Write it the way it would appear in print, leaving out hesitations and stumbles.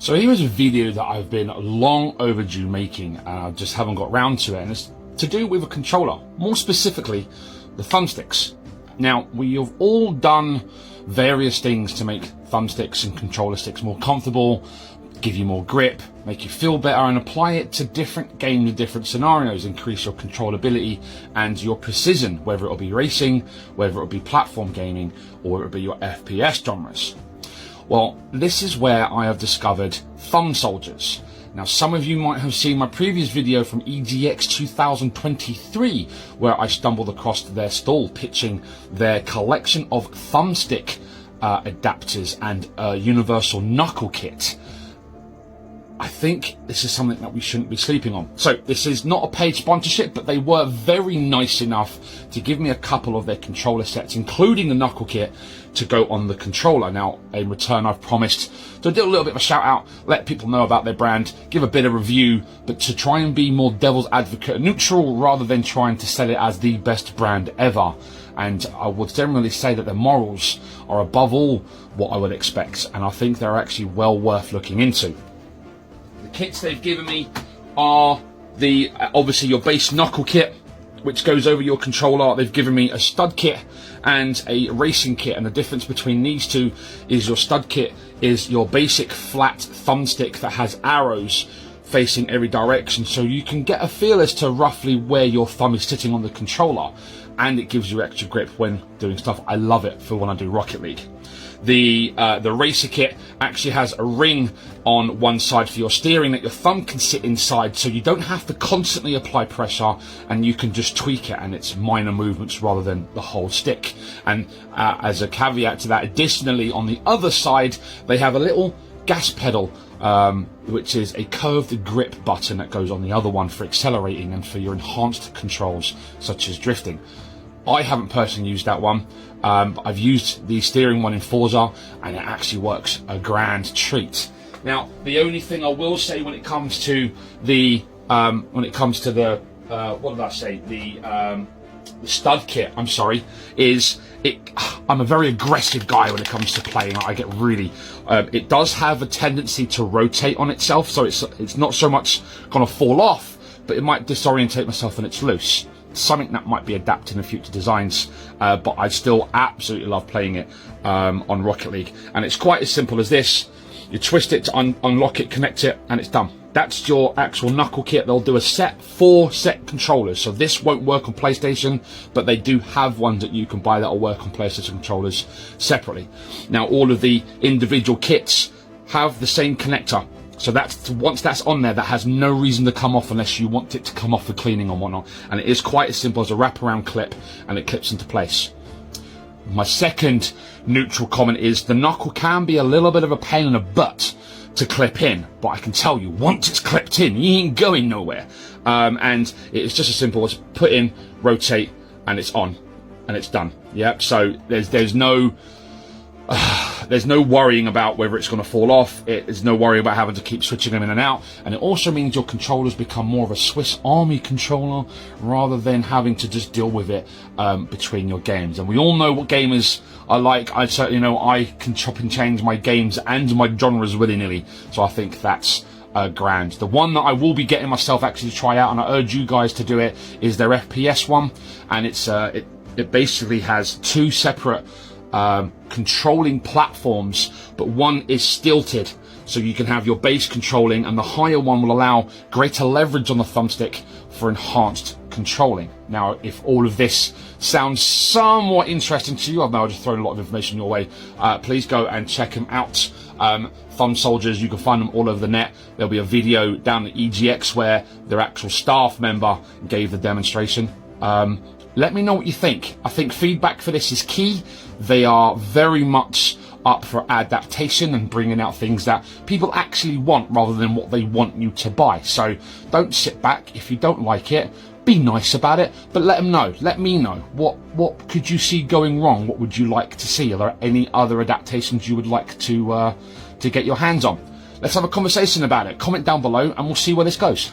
So here is a video that I've been long overdue making and I just haven't got round to it, and it's to do with a controller, more specifically the thumbsticks. Now, we have all done various things to make thumbsticks and controller sticks more comfortable, give you more grip, make you feel better, and apply it to different games and different scenarios, increase your controllability and your precision, whether it'll be racing, whether it'll be platform gaming, or it'll be your FPS genres. Well, this is where I have discovered Thumb Soldiers. Now, some of you might have seen my previous video from EGX 2023, where I stumbled across their stall pitching their collection of thumbstick adapters and a universal knuckle kit. I think this is something that we shouldn't be sleeping on. So this is not a paid sponsorship, but they were very nice enough to give me a couple of their controller sets, including the knuckle kit, to go on the controller. Now, in return, I've promised to do a little bit of a shout out, let people know about their brand, give a bit of review, but to try and be more devil's advocate neutral rather than trying to sell it as the best brand ever. And I would generally say that their morals are above all what I would expect, and I think they're actually well worth looking into. The kits they've given me are the obviously your base knuckle kit, which goes over your controller. They've given me a stud kit and a racing kit, and the difference between these two is your stud kit is your basic flat thumbstick that has arrows facing every direction, so you can get a feel as to roughly where your thumb is sitting on the controller, and it gives you extra grip when doing stuff. I love it for when I do Rocket League. The racer kit actually has a ring on one side for your steering that your thumb can sit inside, so you don't have to constantly apply pressure, and you can just tweak it, and it's minor movements rather than the whole stick. And as a caveat to that, additionally, on the other side, they have a little gas pedal, which is a curved grip button that goes on the other one for accelerating and for your enhanced controls, such as drifting. I haven't personally used that one, but I've used the steering one in Forza, and it actually works a grand treat. Now, the only thing I will say when it comes to the stud kit, is I'm a very aggressive guy when it comes to playing. I get really, it does have a tendency to rotate on itself, so it's not so much gonna fall off, but it might disorientate myself when it's loose. Something that might be adapted in future designs, but I still absolutely love playing it on Rocket League. And it's quite as simple as this. You twist it to unlock it, connect it, and it's done. That's your actual knuckle kit. They'll do a 4-set controllers, so this won't work on PlayStation, but they do have ones that you can buy that will work on PlayStation controllers separately. Now, all of the individual kits have the same connector. So once that's on there, that has no reason to come off unless you want it to come off for cleaning and whatnot. And it is quite as simple as a wraparound clip, and it clips into place. My second neutral comment is the knuckle can be a little bit of a pain in the butt to clip in, but I can tell you, once it's clipped in, you ain't going nowhere. And it's just as simple as put in, rotate, and it's on, and it's done. Yep. So there's no worrying about whether it's going to fall off. There's no worry about having to keep switching them in and out. And it also means your controllers become more of a Swiss Army controller rather than having to just deal with it between your games. And we all know what gamers are like. I certainly know I can chop and change my games and my genres willy-nilly. So I think that's grand. The one that I will be getting myself actually to try out, and I urge you guys to do it, is their FPS one. And it basically has two separate controlling platforms, but one is stilted, so you can have your base controlling, and the higher one will allow greater leverage on the thumbstick for enhanced controlling. Now, if all of this sounds somewhat interesting to you, I know I've just thrown a lot of information your way, please go and check them out. Thumb Soldiers, you can find them all over the net. There'll be a video down at EGX where their actual staff member gave the demonstration. Let me know what you think. I think feedback for this is key. They are very much up for adaptation and bringing out things that people actually want rather than what they want you to buy. So don't sit back. If you don't like it, be nice about it, but let them know. Let me know. What could you see going wrong? What would you like to see? Are there any other adaptations you would like to get your hands on? Let's have a conversation about it. Comment down below and we'll see where this goes.